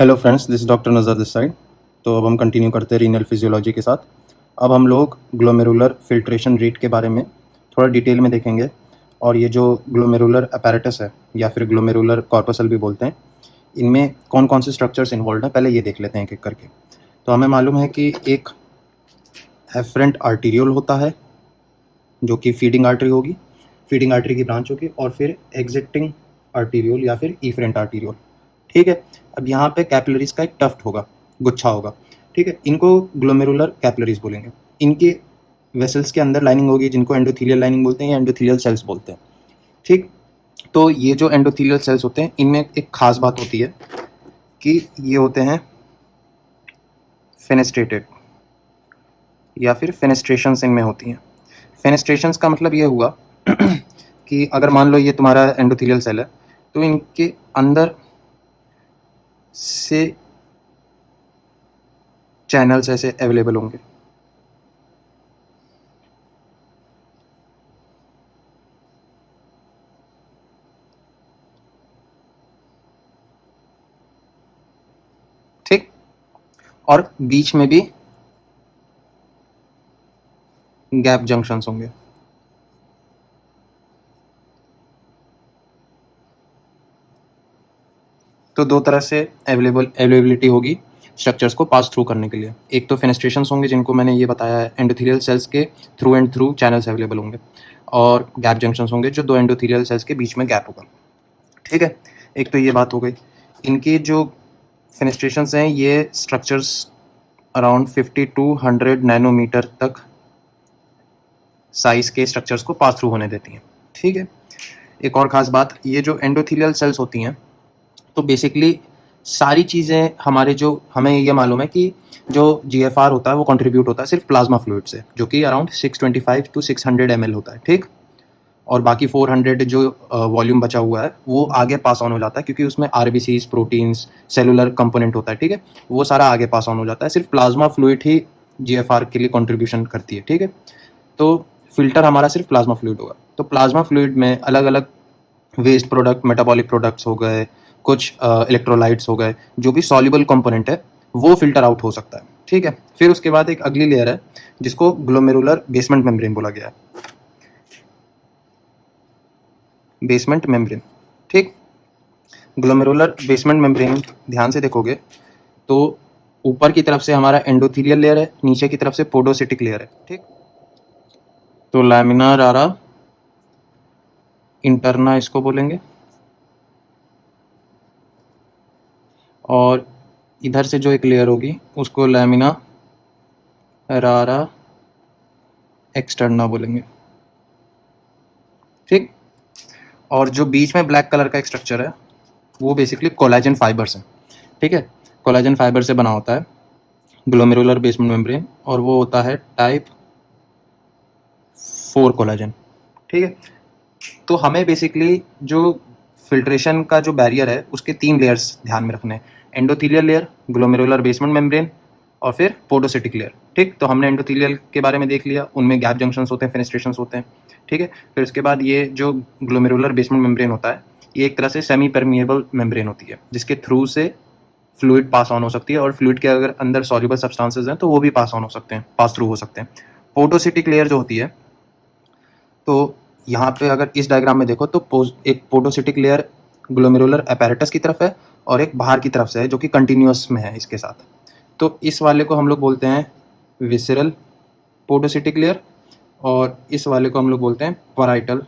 Hello friends, this doctor नज़र this side. तो अब हम कंटिन्यू करते हैं रीनल फिजियोलॉजी के साथ। अब हम लोग ग्लोमेरुलर फिल्ट्रेशन रेट के बारे में थोड़ा डिटेल में देखेंगे। और ये जो ग्लोमेरुलर अपैरेटस है या फिर ग्लोमेरुलर कॉर्पसल भी बोलते हैं, इनमें कौन कौन से स्ट्रक्चर्स इन्वॉल्व हैं पहले ये देख लेते हैं एक एक करके। तो हमें मालूम है कि एक एफरेंट आर्टीरियोल होता है जो कि फीडिंग आर्टरी होगी, फीडिंग आर्टरी की ब्रांच होगी, और फिर एग्जिटिंग आर्टीरियोल या फिर इफरेंट आर्टीरियोल। ठीक है। अब यहाँ पे कैपिलरीज का एक टफ्ट होगा, गुच्छा होगा। ठीक है, इनको ग्लोमेरुलर कैपिलरीज बोलेंगे। इनके वेसल्स के अंदर लाइनिंग होगी जिनको एंडोथीलियल लाइनिंग बोलते हैं या एंडोथीलियल सेल्स बोलते हैं। ठीक। तो ये जो एंडोथीलियल सेल्स होते हैं इनमें एक खास बात होती है कि ये होते हैं फेनेस्ट्रेटेड या फिर फेनेस्ट्रेशंस इनमें होती हैं। फेनेस्ट्रेशंस का मतलब ये हुआ कि अगर मान लो ये तुम्हारा एंडोथीलियल सेल है तो इनके अंदर से चैनल्स ऐसे अवेलेबल होंगे। ठीक। और बीच में भी गैप जंक्शंस होंगे। तो दो तरह से अवेलेबिलिटी होगी स्ट्रक्चर्स को पास थ्रू करने के लिए। एक तो फेनेस्ट्रेशंस होंगे जिनको मैंने ये बताया है, एंडोथीलियल सेल्स के through and through channels available होंगे, और गैप जंक्शंस होंगे जो दो एंडोथीलियल सेल्स के बीच में गैप होगा। ठीक है, एक तो ये बात हो गई। इनकी जो फेनेस्ट्रेशंस हैं ये स्ट्रक्चर्स अराउंड 50 to 100 नैनोमीटर तक साइज के स्ट्रक्चर्स को पास थ्रू होने देती हैं। ठीक है। एक और ख़ास बात, ये जो एंडोथीलियल सेल्स होती हैं तो बेसिकली सारी चीज़ें हमारे जो हमें ये मालूम है कि जो जीएफआर होता है वो कंट्रीब्यूट होता है सिर्फ प्लाज्मा फ्लूइड से, जो कि अराउंड 625 to 600 ml होता है। ठीक। और बाकी 400 जो वॉल्यूम बचा हुआ है वो आगे पास ऑन हो जाता है क्योंकि उसमें आरबीसीज, प्रोटीन्स, सेलुलर कंपोनेंट होता है। ठीक है, वो सारा आगे पास ऑन हो जाता है, सिर्फ प्लाज्मा फ्लूइड ही जीएफआर के लिए कंट्रीब्यूशन करती है। ठीक है। तो फिल्टर हमारा सिर्फ प्लाज्मा फ्लूइड होगा। तो प्लाज्मा फ्लूइड में अलग अलग वेस्ट प्रोडक्ट, मेटाबॉलिक प्रोडक्ट्स हो गए, कुछ इलेक्ट्रोलाइट्स हो गए, जो भी सॉल्युबल कंपोनेंट है वो फिल्टर आउट हो सकता है। ठीक है। फिर उसके बाद एक अगली लेयर है जिसको ग्लोमेरुलर बेसमेंट मेम्ब्रेन बोला गया है। Basement membrane. ठीक। ग्लोमेरुलर बेसमेंट मेम्ब्रेन ध्यान से देखोगे तो ऊपर की तरफ से हमारा एंडोथीलियल लेयर है, नीचे की तरफ से पोडोसिटिक लेयर है। ठीक। तो लैमिनार आरा इंटरना इसको बोलेंगे, और इधर से जो एक लेयर होगी उसको लैमिना रारा एक्सटर्ना बोलेंगे। ठीक। और जो बीच में ब्लैक कलर का एक स्ट्रक्चर है वो बेसिकली कोलेजन फाइबर्स है। ठीक है, कोलेजन फाइबर से बना होता है ग्लोमेरुलर बेसमेंट मेम्ब्रेन, और वो होता है टाइप 4 कोलेजन। ठीक है। तो हमें बेसिकली जो फिल्ट्रेशन का जो बैरियर है उसके 3 लेयर्स ध्यान में रखने हैं, endothelial layer, glomerular basement membrane, और फिर पोडोसिटिक लेयर। ठीक। तो हमने एंडोथीलियल के बारे में देख लिया, उनमें गैप जंक्शंस होते हैं, फेनेस्ट्रेशंस होते हैं। ठीक है। फिर उसके बाद ये जो ग्लोमेरुलर बेसमेंट मेम्ब्रेन होता है ये एक तरह से सेमी परमिएबल मेम्ब्रेन होती है जिसके थ्रू से फ्लूइड पास ऑन हो सकती है, और फ्लूइड के अगर अंदर सॉल्युबल सब्सटेंसेस हैं तो वो भी पास ऑन हो सकते हैं, पास थ्रू हो सकते हैं। पोडोसिटिक लेयर जो होती है, तो यहाँ पे अगर इस डायग्राम में देखो तो एक पोडोसिटिक लेयर ग्लोमेरुलर अपैरेटस की तरफ है और एक बाहर की तरफ से है जो कि कंटिन्यूअस में है इसके साथ। तो इस वाले को हम लोग बोलते हैं विसरल पोडोसिटिक लेयर, और इस वाले को हम लोग बोलते हैं पैराइटल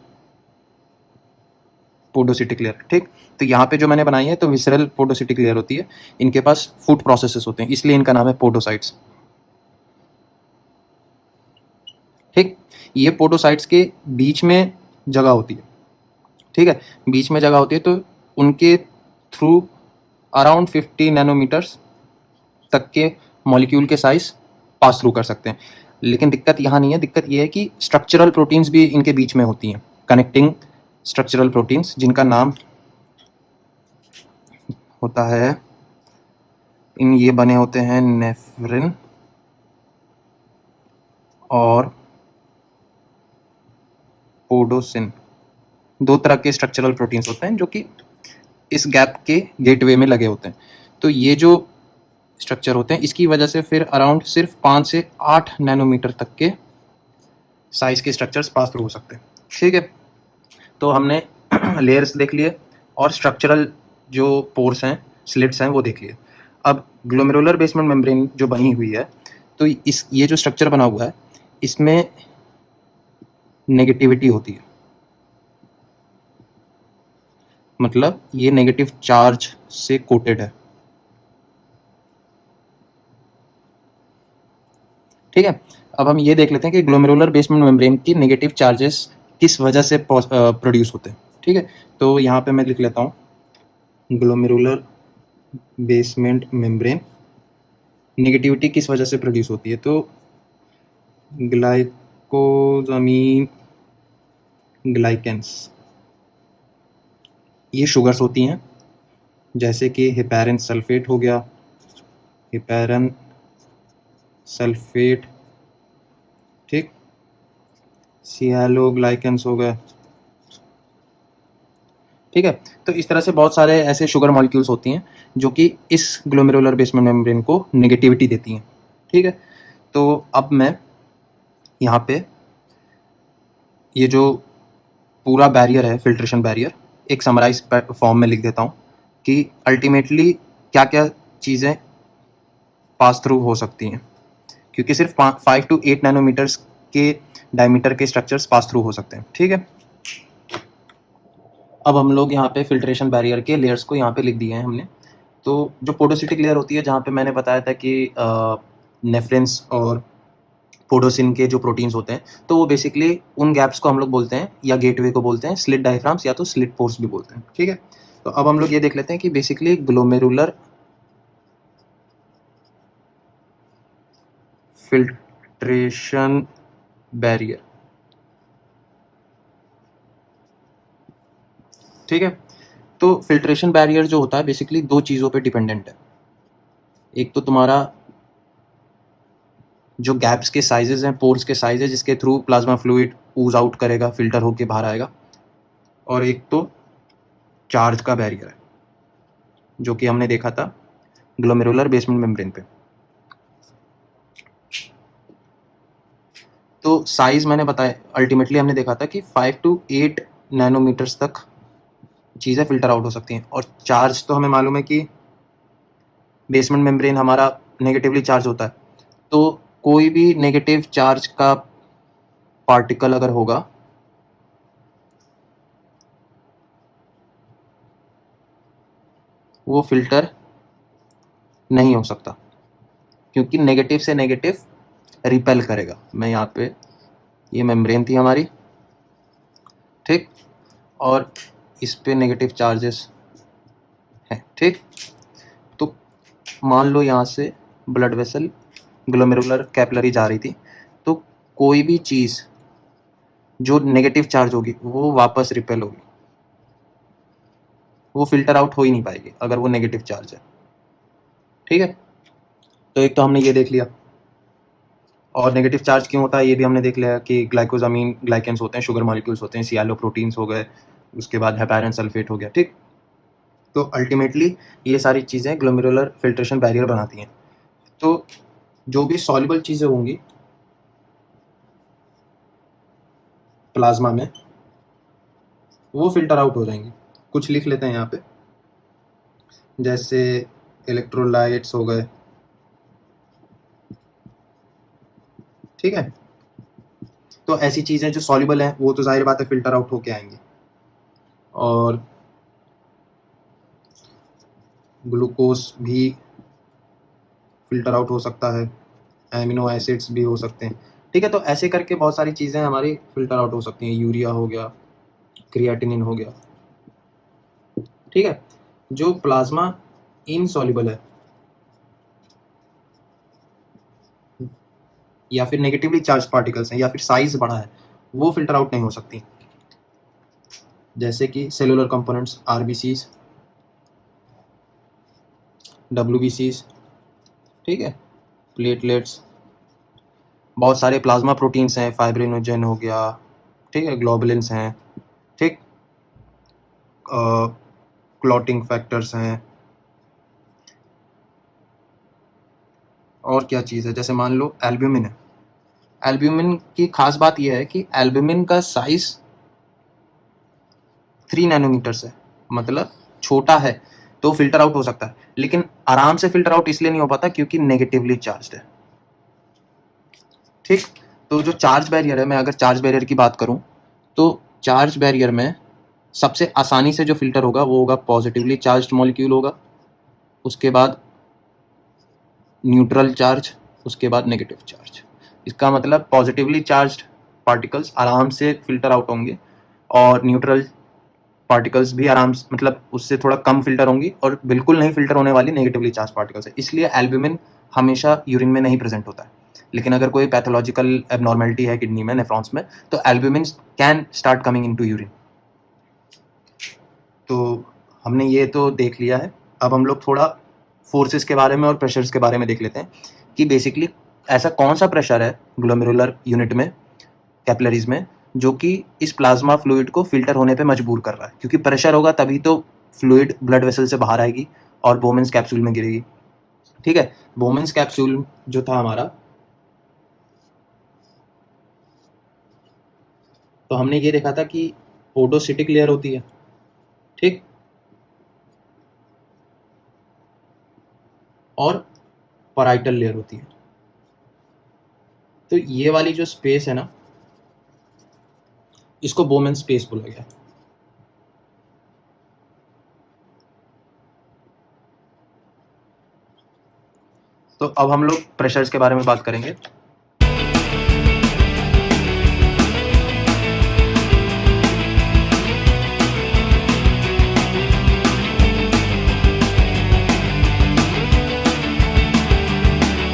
पोडोसिटिक लेयर। ठीक। तो यहाँ पे जो मैंने बनाई है तो विसरल पोडोसिटिक लेयर होती है, इनके पास फूड प्रोसेसेस होते हैं इसलिए इनका नाम है पोडोसाइट्स। ठीक। ये पोडोसाइट्स के बीच में जगह होती है। ठीक है, बीच में जगह होती है, तो उनके थ्रू अराउंड 50 नैनोमीटर्स तक के मॉलिक्यूल के साइज पास थ्रू कर सकते हैं। लेकिन दिक्कत यहाँ नहीं है, दिक्कत ये है कि स्ट्रक्चरल प्रोटीन्स भी इनके बीच में होती हैं, कनेक्टिंग स्ट्रक्चरल प्रोटीन्स जिनका नाम होता है, ये बने होते हैं नेफ्रिन और पोडोसिन। दो तरह के स्ट्रक्चरल प्रोटीन्स होते हैं जो कि इस गैप के गेटवे में लगे होते हैं। तो ये जो स्ट्रक्चर होते हैं इसकी वजह से फिर अराउंड सिर्फ 5 से 8 नैनोमीटर तक के साइज के स्ट्रक्चर्स पास थ्रू हो सकते हैं। ठीक है, तो हमने लेयर्स देख लिए और स्ट्रक्चरल जो पोर्स हैं, स्लिट्स हैं, वो देख लिए। अब ग्लोमेरुलर बेसमेंट मेम्ब्रेन जो बनी हुई है, तो ये जो स्ट्रक्चर बना हुआ है इसमें नेगेटिविटी होती है, मतलब ये नेगेटिव चार्ज से कोटेड है। ठीक है, अब हम ये देख लेते हैं कि ग्लोमेरुलर बेसमेंट मेम्ब्रेन की नेगेटिव चार्जेस किस वजह से प्रोड्यूस होते हैं। ठीक है, तो यहाँ पे मैं लिख लेता हूँ ग्लोमेरुलर बेसमेंट मेम्ब्रेन नेगेटिविटी किस वजह से प्रोड्यूस होती है। तो ग्लाइकोजामीन ग्लाइकेंस, ये शुगर्स होती हैं, जैसे कि हेपेरन सल्फेट हो गया, हेपेरन सल्फेट, ठीक, सियालोग्लाइकेंस हो गए। ठीक है, तो इस तरह से बहुत सारे ऐसे शुगर मॉलिक्यूल्स होती हैं जो कि इस ग्लोमेरुलर बेसमेंट मेम्ब्रेन को नेगेटिविटी देती हैं। ठीक है, तो अब मैं यहाँ पे ये जो पूरा बैरियर है, फिल्ट्रेशन बैरियर, एक समराइज फॉर्म में लिख देता हूँ कि अल्टीमेटली क्या क्या चीज़ें पास थ्रू हो सकती हैं, क्योंकि सिर्फ 5 to 8 नैनोमीटर्स के डायमीटर के स्ट्रक्चर्स पास थ्रू हो सकते हैं। ठीक है, अब हम लोग यहाँ पे फिल्ट्रेशन बैरियर के लेयर्स को यहाँ पे लिख दिए हैं हमने। तो जो पोडोसिटिक लेयर होती है, जहाँ पे मैंने बताया था कि नेफ्रेंस और पोडोसिन के जो प्रोटीन्स होते हैं, तो वो बेसिकली उन गैप्स को हम लोग बोलते हैं या गेटवे को बोलते हैं स्लिट डायफ्राम्स या तो स्लिट पोर्स भी बोलते हैं। ठीक है, तो अब हम लोग ये देख लेते हैं कि बेसिकली ग्लोमेरुलर फिल्ट्रेशन बैरियर, ठीक है, तो फिल्ट्रेशन बैरियर जो होता है बेसिकली दो चीज़ों पे डिपेंडेंट है। एक तो तुम्हारा जो गैप्स के साइजेस हैं, पोर्स के साइज है जिसके थ्रू प्लाज्मा फ्लूइड ऊज आउट करेगा, फिल्टर होके बाहर आएगा, और एक तो चार्ज का बैरियर है जो कि हमने देखा था ग्लोमेरुलर बेसमेंट मेम्ब्रेन पे। तो साइज मैंने बताया, अल्टीमेटली हमने देखा था कि 5 to 8 नैनोमीटर्स तक चीज़ें फिल्टर आउट हो सकती हैं। और चार्ज तो हमें मालूम है कि बेसमेंट मेम्ब्रेन हमारा नेगेटिवली चार्ज होता है, तो कोई भी नेगेटिव चार्ज का पार्टिकल अगर होगा वो फिल्टर नहीं हो सकता, क्योंकि नेगेटिव से नेगेटिव रिपेल करेगा। मैं यहाँ पे, ये मेम्ब्रेन थी हमारी, ठीक, और इस पे नेगेटिव चार्जेस हैं। ठीक, तो मान लो यहाँ से ब्लड वेसल ग्लोमेरुलर कैपिलरी जा रही थी, तो कोई भी चीज़ जो नेगेटिव चार्ज होगी वो वापस रिपेल होगी, वो फिल्टर आउट हो ही नहीं पाएगी अगर वो नेगेटिव चार्ज है। ठीक है, तो एक तो हमने ये देख लिया, और नेगेटिव चार्ज क्यों होता है ये भी हमने देख लिया कि ग्लाइकोजामीन ग्लाइकेंस होते हैं, शुगर मॉलिक्यूल्स होते हैं, सियालो प्रोटीन्स हो गए, उसके बाद हेपेरन सल्फेट हो गया। ठीक, तो अल्टीमेटली ये सारी चीज़ें ग्लोमेरुलर फिल्ट्रेशन बैरियर बनाती हैं। तो जो भी सॉल्युबल चीज़ें होंगी प्लाज्मा में वो फिल्टर आउट हो जाएंगी। कुछ लिख लेते हैं यहाँ पे, जैसे इलेक्ट्रोलाइट्स हो गए। ठीक है, तो ऐसी चीज़ें जो सॉल्युबल हैं वो तो जाहिर बात है फिल्टर आउट होके आएंगी, और ग्लूकोज भी फिल्टर आउट हो सकता है, एमिनो एसिड्स भी हो सकते हैं। ठीक है, तो ऐसे करके बहुत सारी चीज़ें हमारी फिल्टर आउट हो सकती हैं, यूरिया हो गया, क्रिएटिनिन हो गया। ठीक है, जो प्लाज्मा इनसॉल्युबल है या फिर नेगेटिवली चार्ज पार्टिकल्स हैं या फिर साइज बड़ा है, वो फिल्टर आउट नहीं हो सकती, जैसे कि सेलुलर कंपोनेंट्स, आरबीसीज, डब्ल्यूबीसीज, ठीक है, प्लेटलेट्स, बहुत सारे प्लाज्मा प्रोटीन्स हैं, फाइब्रिनोजेन हो गया, ठीक है, ग्लोबुलिन्स हैं, ठीक, क्लॉटिंग फैक्टर्स हैं, और क्या चीज़ है, जैसे मान लो एल्ब्यूमिन है। एल्ब्यूमिन की खास बात यह है कि एल्ब्यूमिन का साइज 3 नैनोमीटर्स है, मतलब छोटा है, तो फिल्टर आउट हो सकता है, लेकिन आराम से फिल्टर आउट इसलिए नहीं हो पाता क्योंकि नेगेटिवली चार्ज्ड है। ठीक, तो जो चार्ज बैरियर है, मैं अगर चार्ज बैरियर की बात करूं तो चार्ज बैरियर में सबसे आसानी से जो फिल्टर होगा वो होगा पॉजिटिवली चार्ज्ड मॉलिक्यूल होगा, उसके बाद न्यूट्रल चार्ज, उसके बाद नेगेटिव चार्ज। इसका मतलब पॉजिटिवली चार्ज्ड पार्टिकल्स आराम से फिल्टर आउट होंगे और न्यूट्रल पार्टिकल्स भी आराम से, मतलब उससे थोड़ा कम फिल्टर होंगी, और बिल्कुल नहीं फिल्टर होने वाली नेगेटिवली चार्ज पार्टिकल्स है। इसलिए एल्ब्यूमिन हमेशा यूरिन में नहीं प्रेजेंट होता है। लेकिन अगर कोई पैथोलॉजिकल एबनॉर्मेलिटी है किडनी में, नेफ्रॉन्स में, तो albumin can start coming into urine. तो हमने ये तो देख लिया है। अब हम लोग थोड़ा फोर्सेस के बारे में और प्रेशर्स के बारे में देख लेते हैं कि बेसिकली ऐसा कौन सा प्रेशर है ग्लोमेरुलर यूनिट में, कैपिलरीज में, जो कि इस प्लाज्मा फ्लूइड को फिल्टर होने पे मजबूर कर रहा है। क्योंकि प्रेशर होगा तभी तो फ्लूइड ब्लड वेसल से बाहर आएगी और बोमेंस कैप्सूल में गिरेगी। ठीक है, बोमेंस कैप्सूल जो था हमारा, तो हमने ये देखा था कि पोडोसिटिक लेयर होती है, ठीक, और पराइटल लेयर होती है। तो ये वाली जो स्पेस है ना, इसको बोमेन स्पेस बोला गया। तो अब हम लोग प्रेशर्स के बारे में बात करेंगे।